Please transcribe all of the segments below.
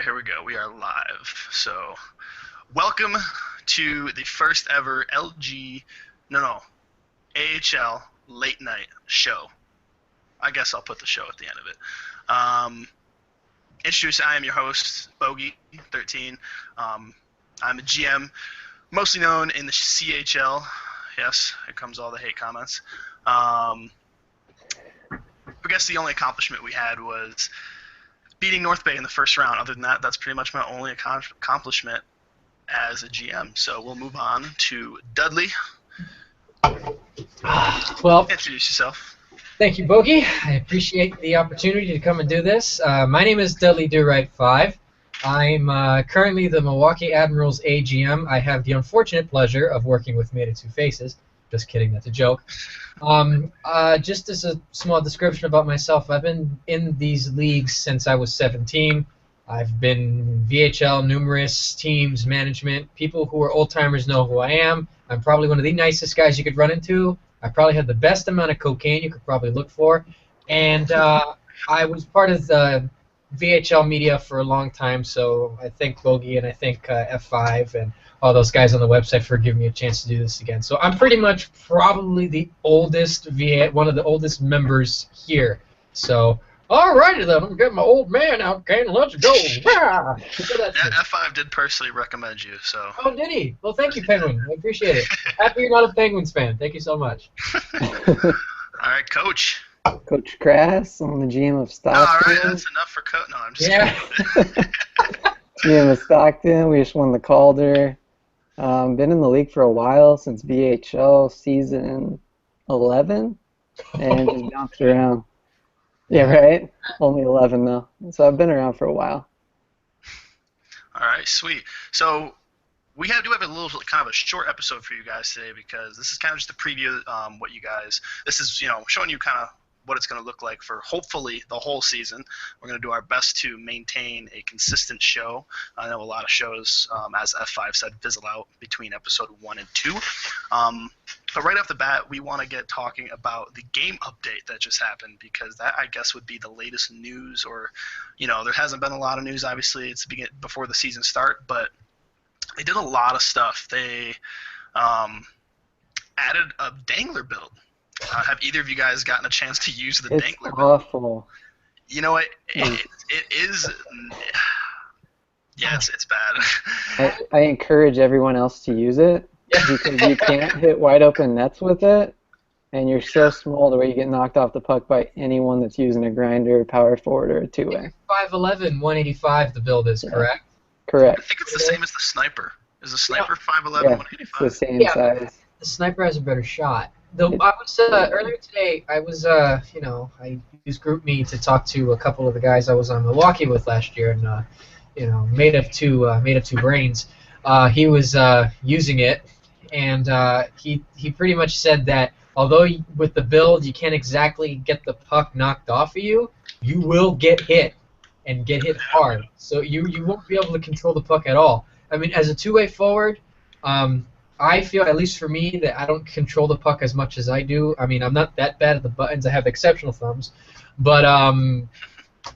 right, here we go. We are live. So, welcome to the first ever AHL late night show. I guess I'll put the show at the end of it. I am your host, Bogey13. I'm a GM, mostly known in the CHL. Yes, here comes all the hate comments. I guess the only accomplishment we had was beating North Bay in the first round. Other than that, that's pretty much my only accomplishment as a GM. So we'll move on to Dudley. Well, introduce yourself. Thank you, Bogey. I appreciate the opportunity to come and do this. My name is Dudley Do-Right5. I'm currently the Milwaukee Admirals AGM. I have the unfortunate pleasure of working with Made of Two Faces. Just kidding, that's a joke. Just as a small description about myself, I've been in these leagues since I was 17. I've been VHL, numerous teams, management. People who are old-timers know who I am. I'm probably one of the nicest guys you could run into. I probably had the best amount of cocaine you could probably look for. And I was part of the VHL media for a long time, so I thank Bogey and I thank F5 and all those guys on the website for giving me a chance to do this again. So I'm pretty much probably the oldest one of the oldest members here. So, alrighty then, I'm getting my old man out, Kane. Let's go. Yeah, F5 did personally recommend you, so. Oh, did he? Well, thank you, Penguin. I appreciate it. Happy you're not a Penguins fan. Thank you so much. All right, Coach. Coach Crass, I'm the GM of Stockton. All right, that's enough for Coach. No, I'm just kidding. GM of Stockton. We just won the Calder. Been in the league for a while, since VHL season 11, and just bounced around. Yeah, right? Only 11 though. So I've been around for a while. All right, sweet. So we do have a little kind of a short episode for you guys today because this is kind of just a preview what you guys. This is showing you kind of what it's going to look like for hopefully the whole season. We're going to do our best to maintain a consistent show. I know a lot of shows, as F5 said, fizzle out between episode 1 and 2. But right off the bat, we want to get talking about the game update that just happened because that, I guess, would be the latest news. Or, there hasn't been a lot of news. Obviously, it's before the season start, but they did a lot of stuff. They added a dangler build. Have either of you guys gotten a chance to use the dangler build? It's awful. You know what? It is. Yeah, it's bad. I encourage everyone else to use it because you can't hit wide open nets with it, and you're so small to where you get knocked off the puck by anyone that's using a grinder, power forward, or a two-way. 5'11", 185 the build is, correct? Correct. I think it's the same as the sniper. Is the sniper 5'11", Yeah, 185? it's the same size. The sniper has a better shot. Though I was earlier today, I was I used GroupMe to talk to a couple of the guys I was on Milwaukee with last year, and made of two brains. He was using it, and he pretty much said that although with the build you can't exactly get the puck knocked off of you, you will get hit and get hit hard. So you won't be able to control the puck at all. I mean, as a two-way forward, I feel, at least for me, that I don't control the puck as much as I do. I mean, I'm not that bad at the buttons. I have exceptional thumbs. But,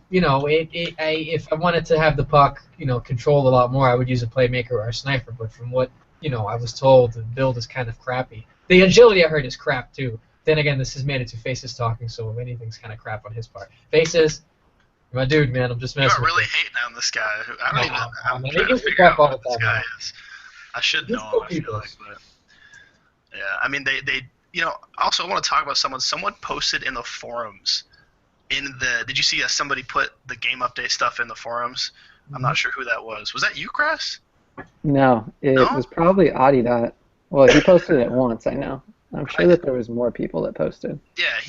if I wanted to have the puck, controlled a lot more, I would use a playmaker or a sniper. But from what, I was told, the build is kind of crappy. The agility, I heard, is crap, too. Then again, this is Made of Two Faces talking, so if anything's kind of crap on his part. Faces, you're my dude, man. I'm just messing You're really with you. hating on this guy. I'm he trying to gives me figure out crap what all this the guy time. is. I should know He's him, cool I feel people. like, but yeah. I mean, they also I want to talk about someone posted in the forums. Did you see somebody put the game update stuff in the forums? I'm not sure who that was. Was that you, Chris? No, it was probably Adidot. Well, he posted it once, I know. I'm sure that there was more people that posted. Yeah,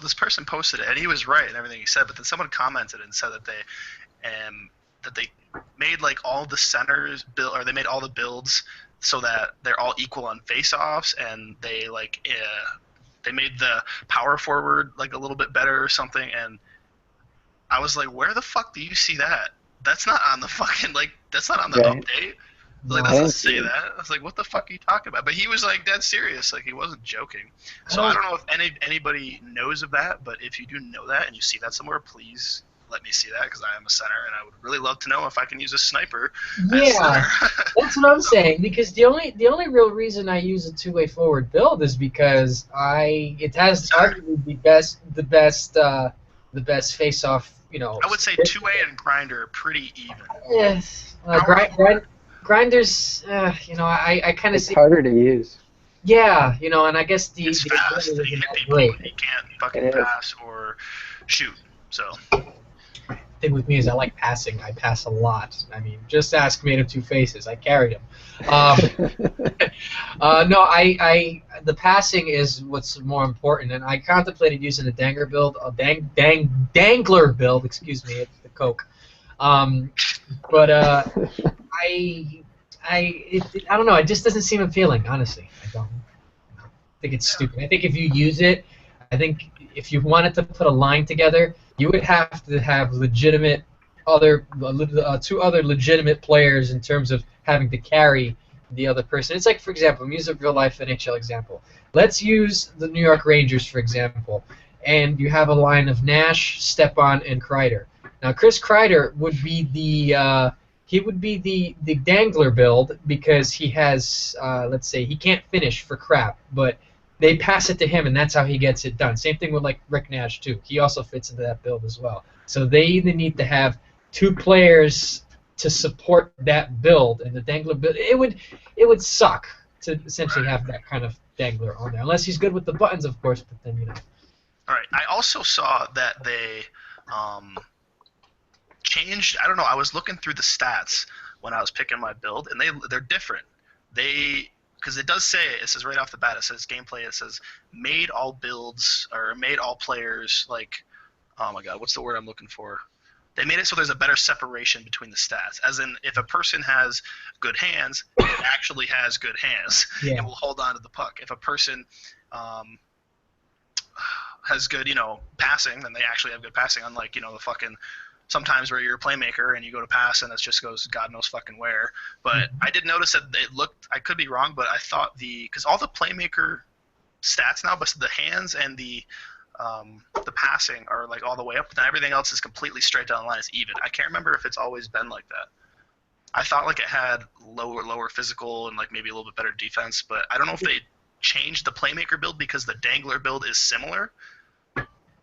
this person posted it, and he was right in everything he said. But then someone commented and said that they made like all the centers they made all the builds so that they're all equal on face-offs, and they made the power forward like a little bit better or something. And I was like, where the fuck do you see that? That's not on the fucking that's not on the update. Like, that doesn't say that. I was like, what the fuck are you talking about? But he was like dead serious, like he wasn't joking. So I don't know if anybody knows of that, but if you do know that and you see that somewhere, please let me see that because I am a center, and I would really love to know if I can use a sniper as Yeah, center. that's what I'm So, saying. Because the only real reason I use a two-way forward build is because it has center. arguably the best face-off. I would say two-way Statistic. and grinder are pretty even. Yes, Power forward, grinders. I kind of It's see. harder to use. Yeah, and I guess the it's the ability fast and you can isn't hit that people, great. and you can't It fucking is. pass or shoot. So Thing with me is I like passing. I pass a lot. I mean, just ask Made of Two Faces. I carried him. Um, no, the passing is what's more important, and I contemplated using a danger build, dangler build. Excuse me, it's the Coke. Um, but I, I don't know. It just doesn't seem appealing, honestly. I don't. I think it's yeah, stupid. I think if you use it, I think if you wanted to put a line together, you would have to have two other legitimate players in terms of having to carry the other person. It's like, for example, use a real life NHL example. Let's use the New York Rangers, for example, and you have a line of Nash, Stepan, and Kreider. Now, Chris Kreider would be the dangler build because he has, let's say, he can't finish for crap, but they pass it to him, and that's how he gets it done. Same thing with like Rick Nash too. He also fits into that build as well. So they either need to have two players to support that build, and the dangler build it would suck to essentially right. have that kind of dangler on there, unless he's good with the buttons, of course. But then All right. I also saw that they um, changed. I don't know. I was looking through the stats when I was picking my build, and they're different. They because it does say it says right off the bat. It says gameplay. It says made all builds or made all players like. Oh my god, what's the word I'm looking for? They made it so there's a better separation between the stats. As in, if a person has good hands, it actually has good hands and yeah, will hold on to the puck. If a person um, has good, passing, then they actually have good passing. Unlike, the fucking sometimes where you're a playmaker and you go to pass and it just goes God knows fucking where. But mhm. I did notice that it looked. I could be wrong, but I thought because all the playmaker stats now, but the hands and the passing are like all the way up, but then everything else is completely straight down the line. It's even. I can't remember if it's always been like that. I thought like it had lower physical and like maybe a little bit better defense, but I don't know if they changed the playmaker build because the dangler build is similar.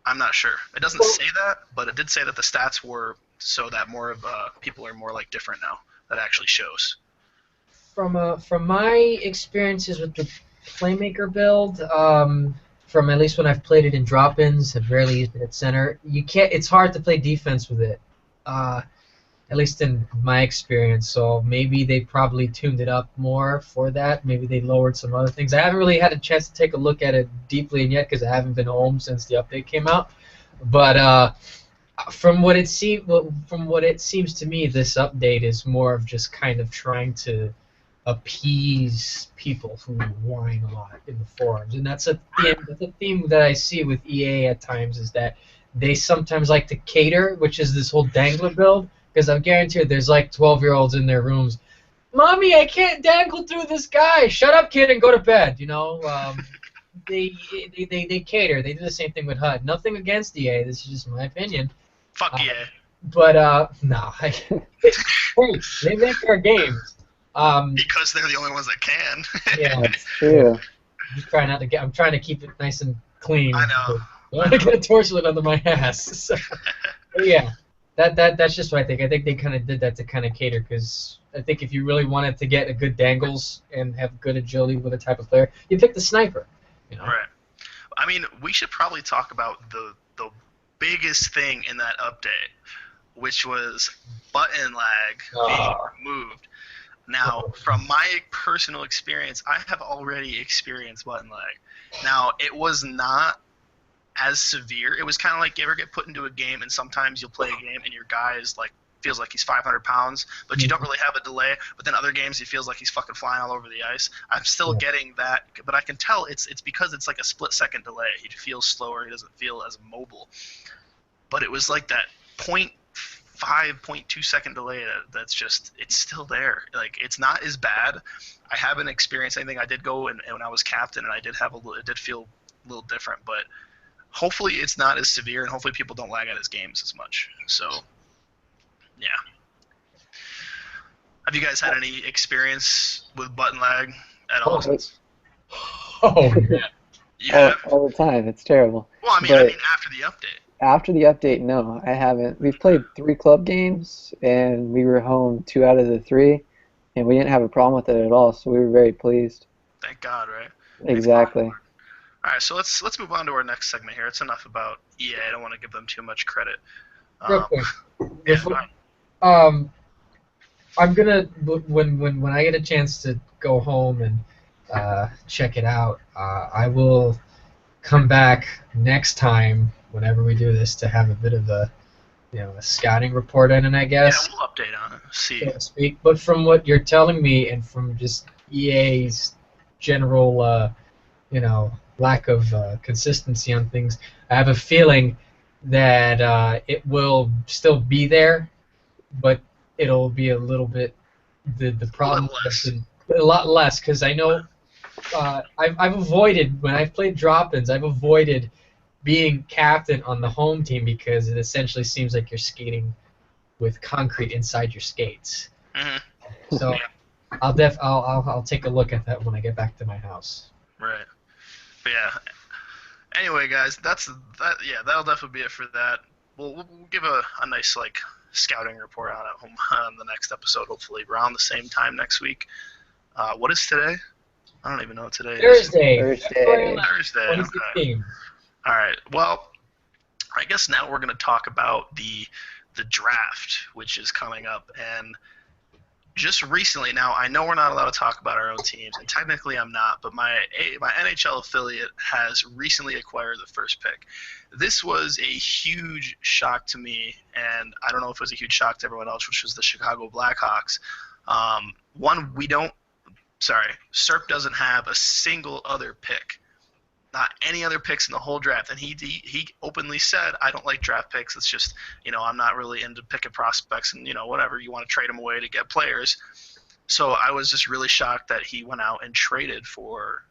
I'm not sure. It doesn't Well, say that, but it did say that the stats were so that more of people are more like different now. That actually shows. from my experiences with the playmaker build, from at least when I've played it in drop-ins, have rarely used it at center. You can't. It's hard to play defense with it. Uh, at least in my experience. So maybe they probably tuned it up more for that. Maybe they lowered some other things. I haven't really had a chance to take a look at it deeply yet because I haven't been home since the update came out. But from what it seems to me, this update is more of just kind of trying to appease people who whine a lot in the forums, and that's a theme that I see with EA at times is that they sometimes like to cater, which is this whole dangler build. Because I'm guaranteed there's like 12-year-olds in their rooms. Mommy, I can't dangle through this guy. Shut up, kid, and go to bed. They cater. They do the same thing with HUD. Nothing against EA. This is just my opinion. Fuck Uh, yeah. but no, hey, they make our games. Um, Because they're the only ones that can. yeah, That's true. just trying not to get. I'm trying to keep it nice and I clean. know. I don't want to get a torchlit under my ass. So, but yeah, that's just what I think. I think they kind of did that to kind of cater because I think if you really wanted to get a good dangles and have good agility with a type of player, you pick the sniper. You know. Right. I mean, we should probably talk about the biggest thing in that update, which was button lag being Oh, removed. Now, from my personal experience, I have already experienced button lag. Now, it was not as severe. It was kind of like you ever get put into a game and sometimes you'll play a game and your guy is like feels like he's 500 pounds, but you don't really have a delay. But then other games he feels like he's fucking flying all over the ice. I'm still yeah. getting that, but I can tell it's because it's like a split second delay. He feels slower. He doesn't feel as mobile. But it was like that point 5.2 second delay that's just it's still there. Like it's not as bad. I haven't experienced anything. I did go and when I was captain and I did have it did feel a little different, but hopefully it's not as severe, and hopefully people don't lag at his games as much. So, yeah. Have you guys had any experience with button lag at all? Oh, oh man. You have? all the time. It's terrible. Well, I But mean after the update. after the update, no, I haven't. We've played 3 club games, and we were home 2 out of the 3, and we didn't have a problem with it at all. So we were very pleased. Thank God, right? Makes it Exactly. hard. All right, so let's move on to our next segment here. It's enough about EA. I don't want to give them too much credit. Real quick. Yeah, Before, go ahead. I'm gonna when I get a chance to go home and check it out, I will come back next time whenever we do this to have a bit of a scouting report in it, I Yeah, guess, we'll update on it. See. so to speak. But from what you're telling me and from just EA's general lack of consistency on things, I have a feeling that it will still be there, but it'll be a little bit the A little problems have less. been a lot less because I know I've avoided when I've played drop-ins. I've avoided being captain on the home team because it essentially seems like you're skating with concrete inside your skates. Hmm. So I'll take a look at that when I get back to my house. Right. But yeah. Anyway, guys, that. Yeah, that'll definitely be it for that. We'll give a nice like scouting report on it on the next episode, hopefully around the same time next week. What is today? I don't even know what today is. Thursday, Thursday. Thursday. Okay. 2016. All right. Well, I guess now we're going to talk about the draft, which is coming up, and just recently. Now I know we're not allowed to talk about our own teams, and technically I'm not, but my NHL affiliate has recently acquired the first pick. This was a huge shock to me, and I don't know if it was a huge shock to everyone else, which was the Chicago Blackhawks. One, Serp doesn't have a single other pick, not any other picks in the whole draft, and he openly said, "I don't like draft picks. It's just, I'm not really into picking prospects, and whatever, you want to trade them away to get players." So I was just really shocked that he went out and traded for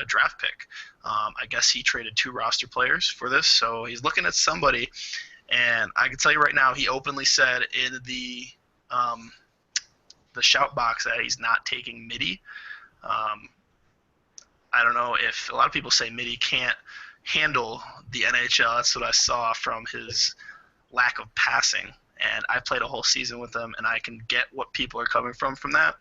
a draft pick. I guess he traded 2 roster players for this, so he's looking at somebody, and I can tell you right now, he openly said in the shout box that he's not taking Mitty. I don't know if a lot of people say Mitty can't handle the NHL. That's what I saw from his lack of passing. And I played a whole season with him, and I can get what people are coming from that.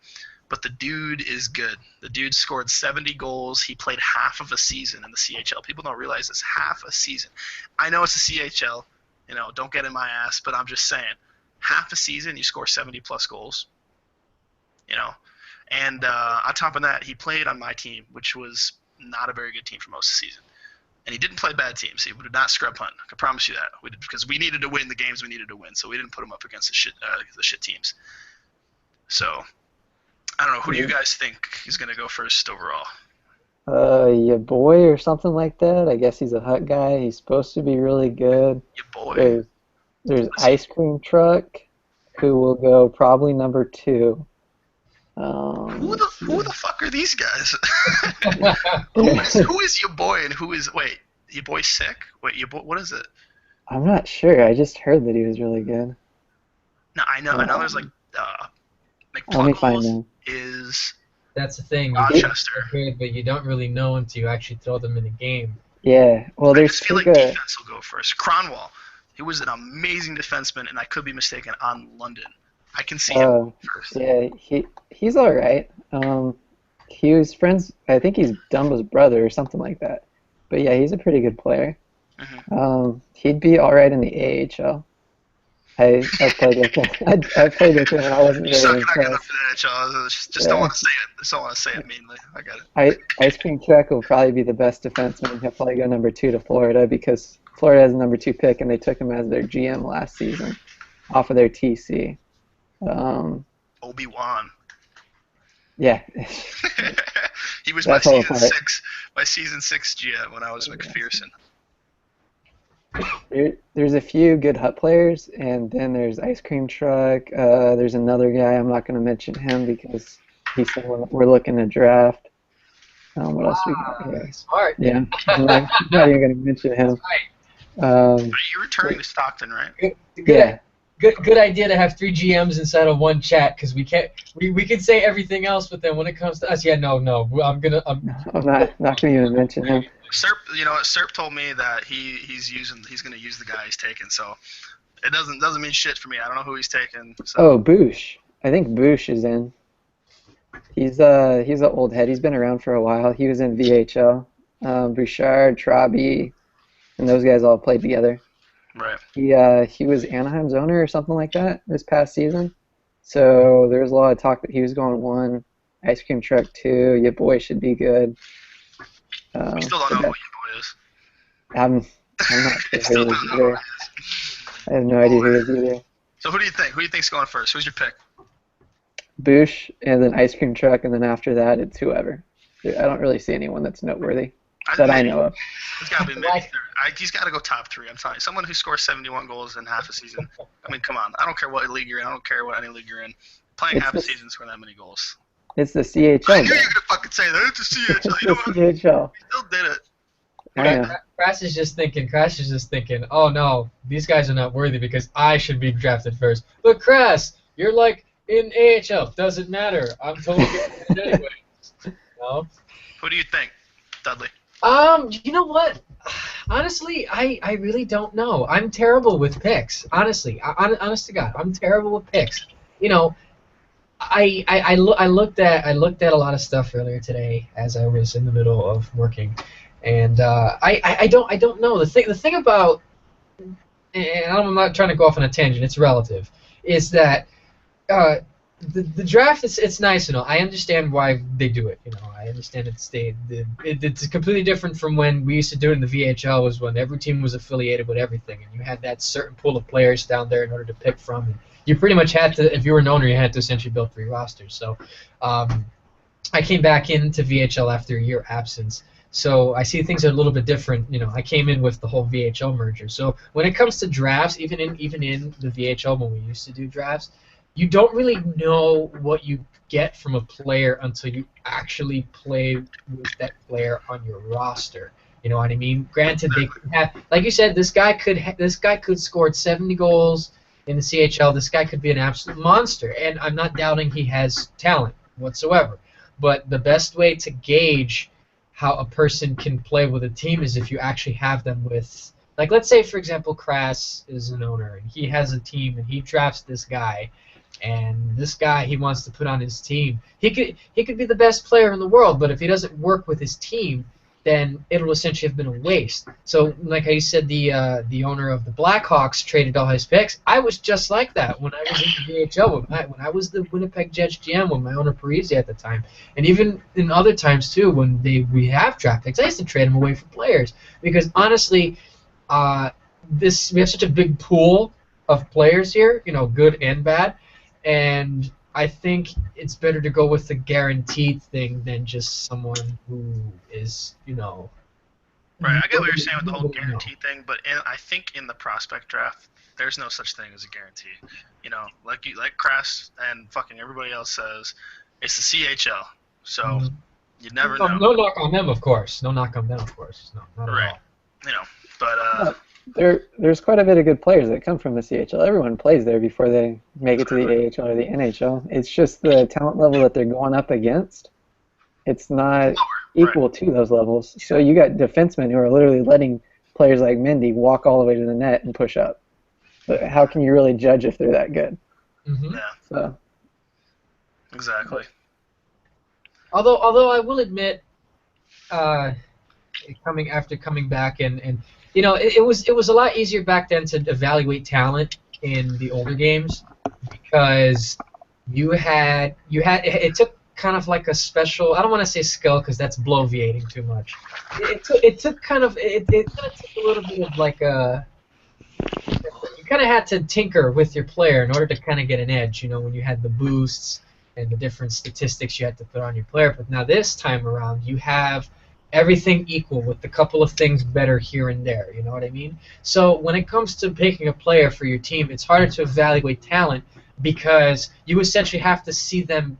But the dude is good. The dude scored 70 goals. He played half of a season in the CHL. People don't realize this, half a season. I know it's the CHL. Don't get in my ass, but I'm just saying, half a season, you score 70-plus goals. And on top of that, he played on my team, which was not a very good team for most of the season. And he didn't play bad teams. He did not scrub hunt. I can promise you that. Because we needed to win the games we needed to win, so we didn't put him up against the shit teams. So, I don't know. Who do you guys think is going to go first overall? Your boy or something like that. I guess he's a Hut guy. He's supposed to be really good. Your boy. There's Ice Cream Truck, who will go probably number 2. Who the fuck are these guys? who is your boy and who is your boy sick? Wait, your boy, what is it? I'm not sure. I just heard that he was really good. No, I know there's like Let me find McPuckles him. is That's the thing. Rochester. They're good, but you don't really know until you actually throw them in the game. Yeah. Well, I there's just feel like defense will go first. Cronwall, he was an amazing defenseman, and I could be mistaken on London. I can see him first. Yeah, he's all right. He was friends. I think he's Dumbo's brother or something like that. But yeah, he's a pretty good player. Mm-hmm. He'd be all right in the AHL. I played with him. I played with him, and I wasn't You're really not good enough impressed. for the NHL. Just don't want to say it. Just don't want to say it meanly. I got it. Ice Cream Truck will probably be the best defenseman. He'll probably go number 2 to Florida because Florida has the number 2 pick, and they took him as their GM last season off of their TC. Obi-Wan. Yeah. He was my That's all season apart. 6. My season 6 GM when I was McPherson. There's a few good Hut players, and then there's Ice Cream Truck. There's another guy. I'm not going to mention him because he's someone we're looking to draft. What else we got here? Smart. Yeah, I'm not even going to mention him. Um, You're returning to Stockton, right? yeah, Good idea to have 3 GMs inside of one chat because we can't we can say everything else, but then when it comes to us, yeah, no, I'm I'm not going to even mention him. Serp, you know what? Serp told me that he's going to use the guy he's taking. So it doesn't mean shit for me. I don't know who he's taking. So. Oh, Boosh. I think Boosh is in. He's an old head. He's been around for a while. He was in VHL. Bouchard, Trabi, and those guys all played together. Right. He was Anaheim's owner or something like that this past season. So there was a lot of talk that he was going 1, Ice Cream Truck 2. Your boy should be good. We still don't know who your boy is. I'm not sure who it is either. I have no idea who it is either. So who do you think? Who do you think's going first? Who's your pick? Boosh, and then Ice Cream Truck, and then after that, it's whoever. I don't really see anyone that's noteworthy that I know of. It's got to be maybe third. He's got to go top 3. I'm telling you. Someone who scores 71 goals in half a season. I mean, come on. I don't care what league you're in. I don't care what any league you're in. Playing half a season, scoring that many goals. It's the CHL. I knew you were going to fucking say that. It's the CHL. You know what? CHL. He still did it. Crash is just thinking, oh no, these guys are not worthy because I should be drafted first. But Crash, you're like in AHL. Doesn't matter. I'm totally good anyway. No? Who do you think, Dudley? You know what? Honestly, I really don't know. I'm terrible with picks. Honestly, honest to God, I'm terrible with picks. You know, I looked at a lot of stuff earlier today as I was in the middle of working, and I don't know. The thing about, and I'm not trying to go off on a tangent. It's relative. Is that the draft it's nice and all. I understand why they do it. You know, I understand it's completely different from when we used to do it in the VHL. Was when every team was affiliated with everything, and you had that certain pool of players down there in order to pick from. And you pretty much had to, if you were an owner, you had to essentially build 3 rosters. So I came back into VHL after a year absence. So I see things are a little bit different. You know, I came in with the whole VHL merger. So when it comes to drafts, even in the VHL when we used to do drafts, you don't really know what you get from a player until you actually play with that player on your roster. You know what I mean? Granted, they could have, like you said, this guy could score 70 goals in the CHL. This guy could be an absolute monster, and I'm not doubting he has talent whatsoever. But the best way to gauge how a person can play with a team is if you actually have them with, like, let's say for example, Kras is an owner and he has a team and he drafts this guy. And this guy he wants to put on his team. He could be the best player in the world, but if he doesn't work with his team, then it'll essentially have been a waste. So, like I said, the owner of the Blackhawks traded all his picks. I was just like that when I was in the VHL, when I was the Winnipeg Jets GM with my owner Parisi at the time, and even in other times too when we have draft picks, I used to trade them away for players because honestly, we have such a big pool of players here, you know, good and bad. And I think it's better to go with the guaranteed thing than just someone who is, you know. Right, I get what you're saying with the whole guarantee thing, but I think in the prospect draft, there's no such thing as a guarantee. You know, like Kras and fucking everybody else says, it's the CHL, so you never know. No knock on them, of course. No knock on them, of course. No, not at all. You know, but there's quite a bit of good players that come from the CHL. Everyone plays there before they make it to the AHL or the NHL. It's just the talent level that they're going up against. It's not equal to those levels. So you got defensemen who are literally letting players like Mendy walk all the way to the net and push up. But how can you really judge if they're that good? Mm-hmm. Yeah. So. Exactly. Although I will admit, coming back and you know, it was a lot easier back then to evaluate talent in the older games because it took kind of like a special, I don't want to say skill because that's bloviating too much. It took kind of a little bit of like a, you kind of had to tinker with your player in order to kind of get an edge, you know, when you had the boosts and the different statistics you had to put on your player. But now this time around you have everything equal with a couple of things better here and there, you know what I mean? So when it comes to picking a player for your team, it's harder to evaluate talent because you essentially have to see them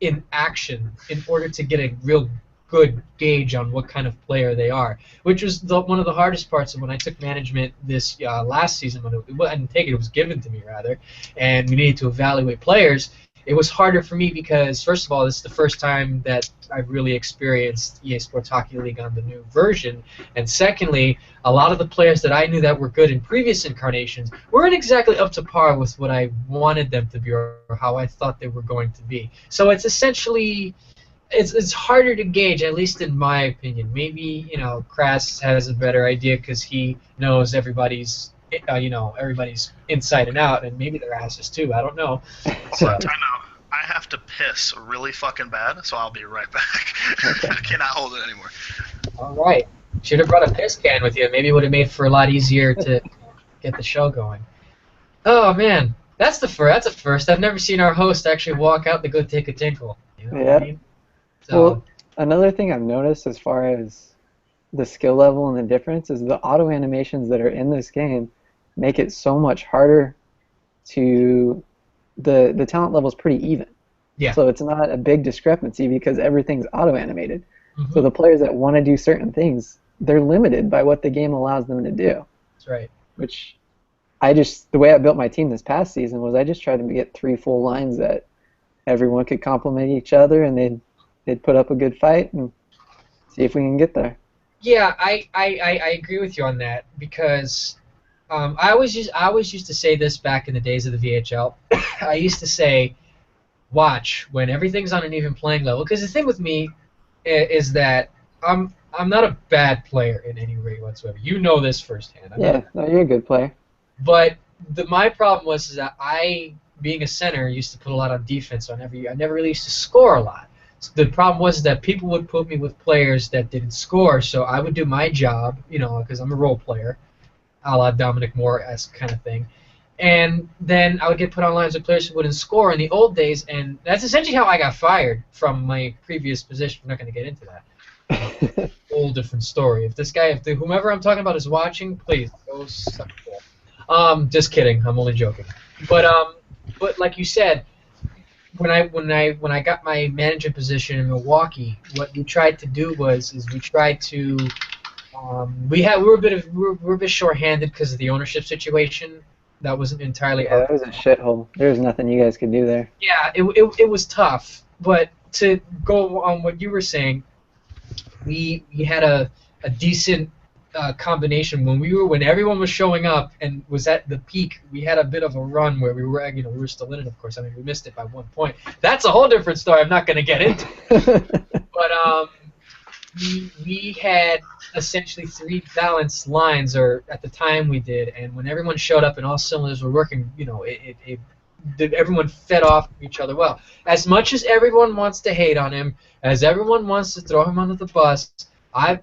in action in order to get a real good gauge on what kind of player they are, which was one of the hardest parts of when I took management this last season. I didn't take it; it was given to me rather, and we needed to evaluate players. It was harder for me because, first of all, this is the first time that I've really experienced EA Sports Hockey League on the new version, and secondly, a lot of the players that I knew that were good in previous incarnations weren't exactly up to par with what I wanted them to be or how I thought they were going to be. So it's essentially it's harder to gauge, at least in my opinion. Maybe Kras has a better idea because he knows everybody's everybody's inside and out, and maybe their asses too. I don't know. So Time out. I have to piss really fucking bad, so I'll be right back. Okay. I cannot hold it anymore. all right, should have brought a piss can with you. Maybe it would have made for a lot easier to get the show going. Oh man, that's the first. That's a first. I've never seen our host actually walk out to go take a tinkle. You know what I mean? So, Well, another thing I've noticed as far as the skill level and the difference is the auto animations that are in this game make it so much harder to the talent level is pretty even. yeah. So it's not a big discrepancy because everything's auto animated. Mhm. So the players that want to do certain things, they're limited by what the game allows them to do. That's right. Which the way I built my team this past season was I just tried to get 3 full lines that everyone could complement each other, and they'd put up a good fight and see if we can get there. Yeah, I agree with you on that because I always used to say this back in the days of the VHL. I used to say, watch when everything's on an even playing level. Because the thing with me is that I'm not a bad player in any way whatsoever. You know this firsthand. Yeah, no, you're a good player. But my problem was is that being a center, used to put a lot on defense on every year. I never really used to score a lot. So the problem was that people would put me with players that didn't score, so I would do my job, because I'm a role player, a la Dominic Moore-esque kind of thing. And then I would get put on lines with players who wouldn't score in the old days, and that's essentially how I got fired from my previous position. I'm not going to get into that. Whole different story. If whomever I'm talking about is watching, please go suck it. Just kidding. I'm only joking. But like you said, when I got my management position in Milwaukee, what we tried to do we tried to we were a bit short-handed because of the ownership situation. That wasn't entirely. Yeah, that was a shithole. There was nothing you guys could do there. Yeah, it was tough. But to go on what you were saying, we had a decent combination when everyone was showing up and was at the peak. We had a bit of a run where we were still in it, of course. I mean, we missed it by 1 point. That's a whole different story. I'm not going to get into. But we had essentially 3 balanced lines, or at the time we did, and when everyone showed up and all cylinders were working, everyone fed off each other well. As much as everyone wants to hate on him, as everyone wants to throw him under the bus, I've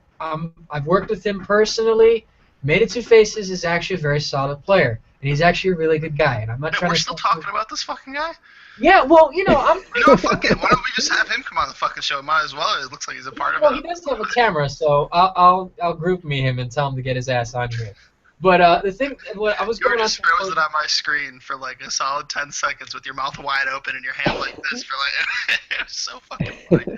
worked with him personally. Made It Two Faces is actually a very solid player, and he's actually a really good guy. And I'm not trying We're to. still talking about this fucking guy? Yeah, well, I'm. You know, fuck it. Why don't we just have him come on the fucking show? Might as well. It looks like he's a part of Well, it. he does have a camera, so I'll group me him and tell him to get his ass on here. But the thing, what I was You were going on. just frozen on my screen for like a solid 10 seconds with your mouth wide open and your hand like this for like. It was so fucking funny.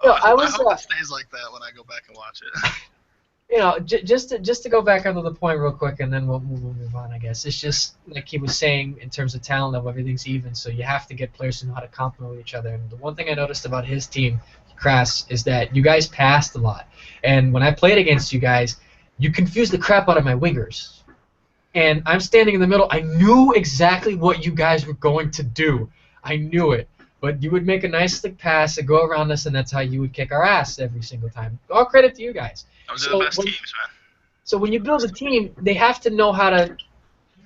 No, I I was. hope it stays like that when I go back and watch it. Just to go back onto the point real quick, and then we'll move on. I guess it's just like he was saying in terms of talent level, everything's even. So you have to get players who know how to complement each other. And the one thing I noticed about his team, Kras, is that you guys passed a lot. And when I played against you guys, you confused the crap out of my wingers. And I'm standing in the middle. I knew exactly what you guys were going to do. I knew it. But you would make a nice slick pass and go around us, and that's how you would kick our ass every single time. All credit to you guys. Those are the best teams, man. So when you build a team, they have to know how to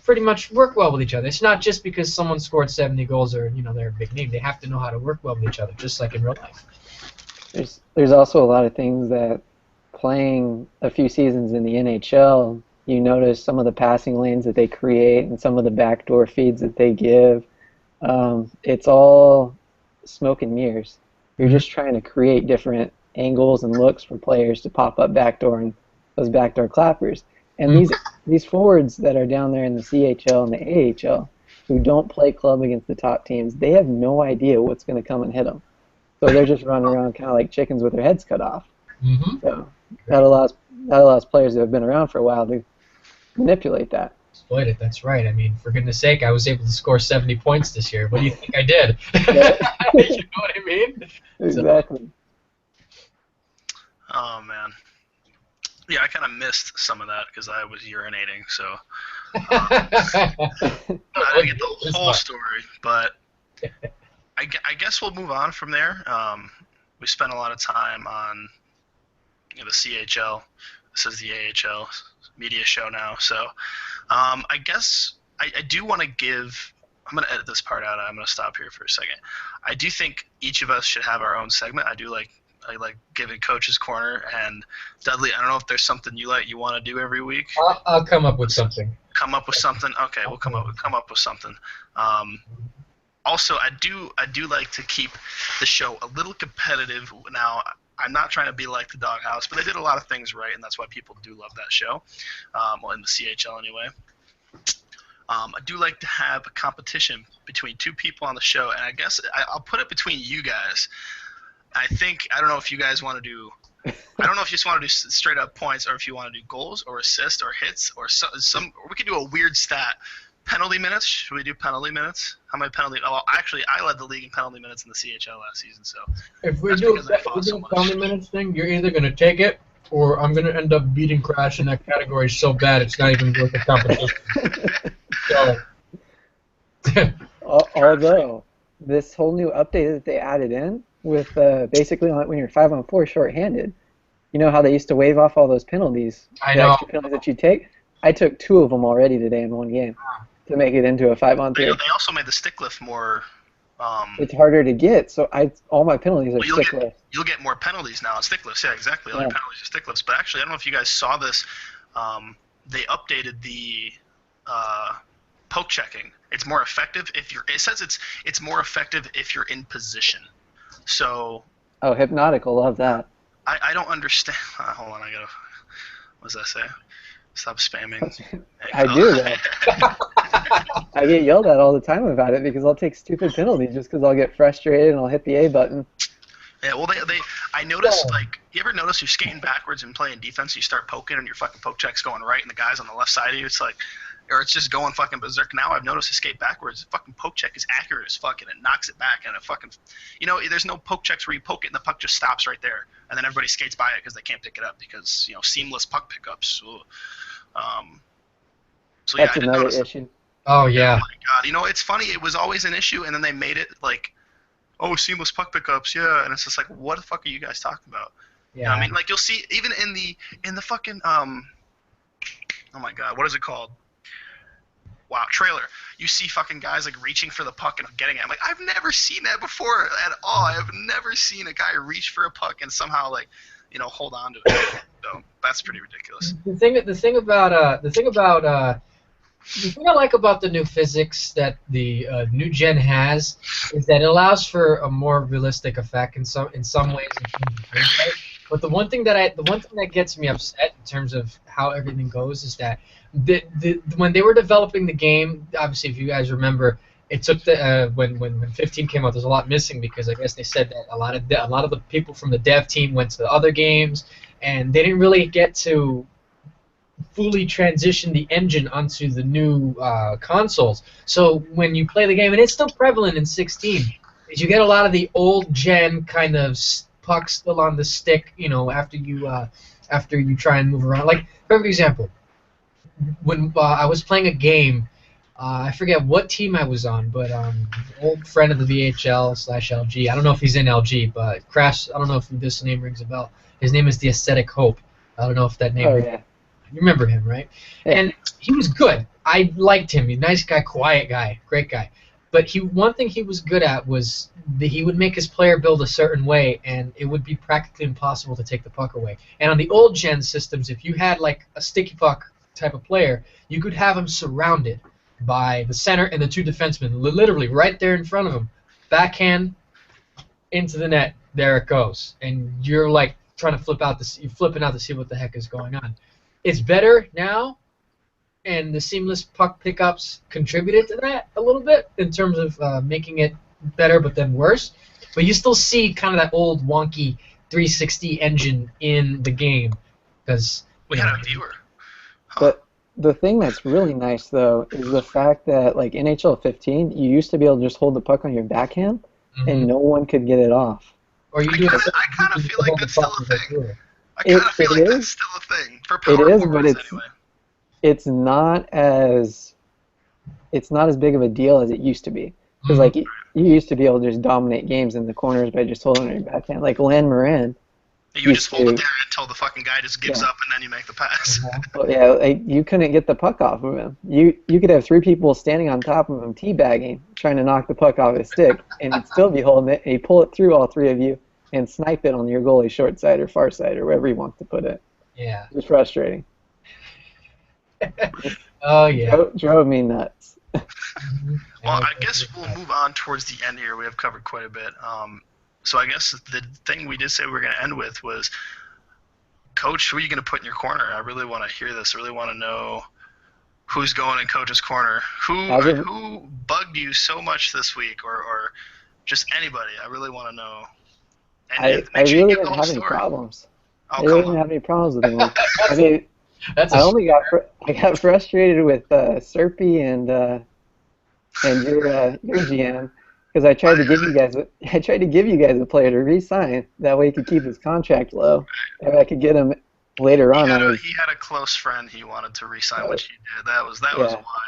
pretty much work well with each other. It's not just because someone scored 70 goals or they're a big name. They have to know how to work well with each other, just like in real life. There's also a lot of things that playing a few seasons in the NHL, you notice some of the passing lanes that they create and some of the backdoor feeds that they give. It's all smoke and mirrors. You're just trying to create different angles and looks for players to pop up backdoor and those backdoor clappers. And these forwards that are down there in the CHL and the AHL who don't play club against the top teams, they have no idea what's going to come and hit them. So they're just running around kind of like chickens with their heads cut off. Mm-hmm. So that allows players that have been around for a while to manipulate that. Exploit it. That's right. I mean, for goodness sake, I was able to score 70 points this year. What do you think I did? Yeah. You know what I mean? So, Exactly. Oh man. Yeah, I kind of missed some of that because I was urinating, so I didn't get the whole story. But I guess we'll move on from there. We spent a lot of time on the CHL. This is the AHL media show now, so I guess I do want to give. I'm going to edit this part out. I'm going to stop here for a second. I do think each of us should have our own segment. I like giving Coach's Corner, and Dudley, I don't know if there's something you want to do every week. I'll come up with something. Come up with something. Okay, we'll come up with something. Also, I do like to keep the show a little competitive. Now, I'm not trying to be like the Doghouse, but they did a lot of things right, and that's why people do love that show. Well, in the CHL anyway. I do like to have a competition between two people on the show, and I guess I'll put it between you guys. I don't know if you guys want to do. I don't know if you just want to do straight up points, or if you want to do goals or assists or hits or some. Or we could do a weird stat. Penalty minutes. Should we do penalty minutes? How many penalty? Oh, actually, I led the league in penalty minutes in the CHL last season. So If we do a penalty minutes thing, you're either gonna take it, or I'm gonna end up beating Crash in that category so bad it's not even worth the competition. So. Although this whole new update that they added in with basically when you're 5-on-4 shorthanded, you know how they used to waive off all those penalties, I the know. extra penalties that you take. I took 2 of them already today in one game to make it into a 5-on-3. They also made the stick lift more. It's harder to get, so all my penalties are stick lifts. You'll get more penalties now on stick lifts. Yeah, exactly. All your penalties are stick lifts. But actually, I don't know if you guys saw this. They updated the poke checking. It's more effective if you're. It says it's more effective if you're in position. So. Oh, Hypnotic will love that. I don't understand. Hold on, I gotta. What does that say? Stop spamming. I do that. I get yelled at all the time about it because I'll take stupid penalties just because I'll get frustrated and I'll hit the A button. Yeah, well, I noticed, like, you ever notice you're skating backwards and playing defense, you start poking and your fucking poke check's going right and the guy's on the left side of you, it's like, or it's just going fucking berserk. Now I've noticed to skate backwards, the fucking poke check is accurate as fuck and it knocks it back and it fucking, there's no poke checks where you poke it and the puck just stops right there and then everybody skates by it because they can't pick it up because, seamless puck pickups. So That's another issue. Oh, yeah. Oh, my God. It's funny. It was always an issue, and then they made it like, oh, seamless puck pickups, yeah. And it's just like, what the fuck are you guys talking about? Yeah. I mean, like, you'll see, even in the fucking, oh, my God, what is it called? Wow, trailer. You see fucking guys, like, reaching for the puck and getting it. I'm like, I've never seen that before at all. I've never seen a guy reach for a puck and somehow, like, hold on to it. So that's pretty ridiculous. The thing I like about the new physics that the new gen has is that it allows for a more realistic effect in some ways. But the one thing that gets me upset in terms of how everything goes is that when they were developing the game, obviously if you guys remember, it took when 15 came out, there's a lot missing because I guess they said that a lot of the people from the dev team went to the other games and they didn't really get to fully transition the engine onto the new consoles. So when you play the game, and it's still prevalent in 16, is you get a lot of the old gen kind of pucks still on the stick. After you try and move around. Like perfect example, when I was playing a game. I forget what team I was on, but an old friend of the VHL/LG. I don't know if he's in LG, but Crash. I don't know if this name rings a bell. His name is the Aesthetic Hope. I don't know if that name. Oh yeah. You remember him, right? Yeah. And he was good. I liked him. He's a nice guy, quiet guy, great guy. But one thing he was good at was that he would make his player build a certain way, and it would be practically impossible to take the puck away. And on the old gen systems, if you had like a sticky puck type of player, you could have him surrounded by the center and the two defensemen, literally right there in front of him. Backhand into the net, there it goes, and you're like trying to flipping out to see what the heck is going on. It's better now, and the seamless puck pickups contributed to that a little bit in terms of making it better, but then worse. but you still see kind of that old wonky 360 engine in the game because We had a viewer. Huh. But the thing that's really nice though is the fact that like NHL 15, you used to be able to just hold the puck on your backhand and no one could get it off. or you I do kind of feel like that's still a thing. I It, kind of feel it like that's is, still a thing for it power is, but forwards anyway. it's not as big of a deal as it used to be. Because like you used to be able to just dominate games in the corners by just holding your backhand. Like Lan Moran You just used hold it to, there until the fucking guy just gives up, and then you make the pass. well, yeah, like you couldn't get the puck off of him. You could have three people standing on top of him teabagging, trying to knock the puck off his stick, and he'd still be holding it. And he'd pull it through all three of you and snipe it on your goalie short side or far side or wherever he wants to put it. Yeah. It was frustrating. Oh yeah. Drove me nuts. Well, I guess we'll move on towards the end here. We have covered quite a bit. So I guess the thing we did say we were going to end with was, Coach, who are you going to put in your corner? I really want to hear this. I really want to know who's going in Coach's corner. Who bugged you so much this week, or just anybody? I really want to know. And I make sure really you give the didn't whole have any story. problems. Oh, I really come didn't on. have any problems with anyone. I mean, That's I a only I got frustrated with Serpy and your GM because I tried to give you guys a player to re-sign. That way he could keep his contract low, and I could get him later on. He had a close friend he wanted to re-sign, which he did. That was Yeah. why.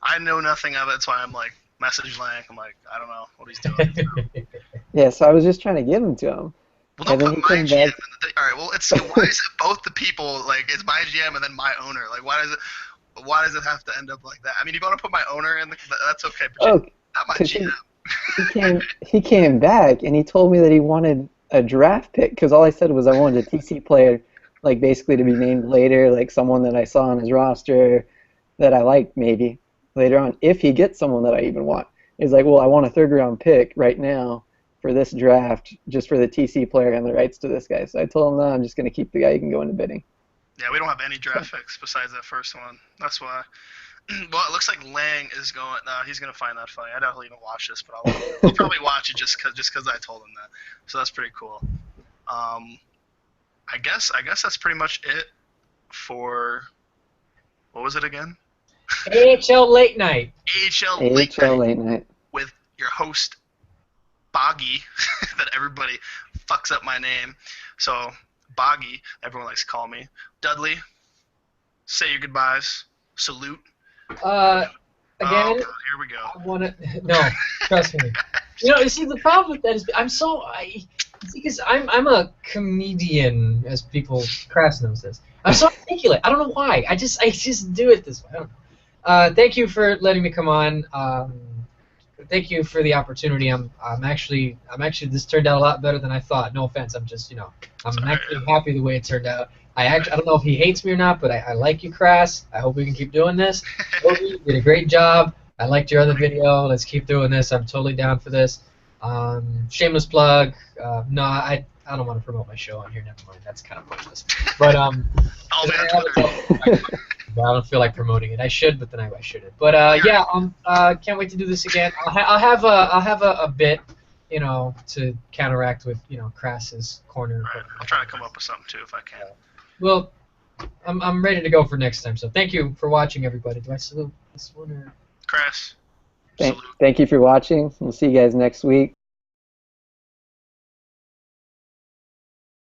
I know nothing of it, so I'm like, message Lank. I'm like, I don't know what he's doing. Yeah, so I was just trying to give him to him. Well, don't And then put he my came GM back. in the thing. All right, well, why is it both the people, like, it's my GM and then my owner? Like, why does it have to end up like that? I mean, if you want to put my owner in, that's okay, but Oh, not my 'cause GM. he came back and he told me that he wanted a draft pick because all I said was I wanted a TC player, like basically to be named later, like someone that I saw on his roster that I liked maybe later on if he gets someone that I even want. He's like, well, I want a third round pick right now for this draft just for the TC player and the rights to this guy. So I told him, no, I'm just going to keep the guy. You can go into bidding. Yeah, we don't have any draft picks besides that first one. That's why. Well, it looks like Lang is going. No, he's gonna find that funny. I don't even watch this, but I'll probably watch it just cause I told him that. So that's pretty cool. I guess that's pretty much it for, what was it again? AHL Late Night. AHL Late AHL Night late night. with your host Boggy. That everybody fucks up my name. So Boggy, everyone likes to call me. Dudley, say your goodbyes. Salute. Again, Oh, God, here we go. I want to. No, trust me. You see, the problem with that is because I'm a comedian, as people crass knows this. I'm so articulate. I don't know why. I just do it this way. I don't know. Thank you for letting me come on. Thank you for the opportunity. I'm actually this turned out a lot better than I thought. No offense. I'm just I'm actually happy the way it turned out. I don't know if he hates me or not, but I like you, Crass. I hope we can keep doing this. You did a great job. I liked your other video. Let's keep doing this. I'm totally down for this. Shameless plug. No, I don't want to promote my show on here. Never mind. That's kind of pointless. But Follow me on Twitter. I don't feel like promoting it. I should, but then I shouldn't. But can't wait to do this again. I'll have a bit, to counteract with Crass's corner. Right. I'll try to come up with something too if I can. Well, I'm ready to go for next time. So thank you for watching, everybody. Do I salute this one or? Crass. Salute. Thank you for watching. We'll see you guys next week.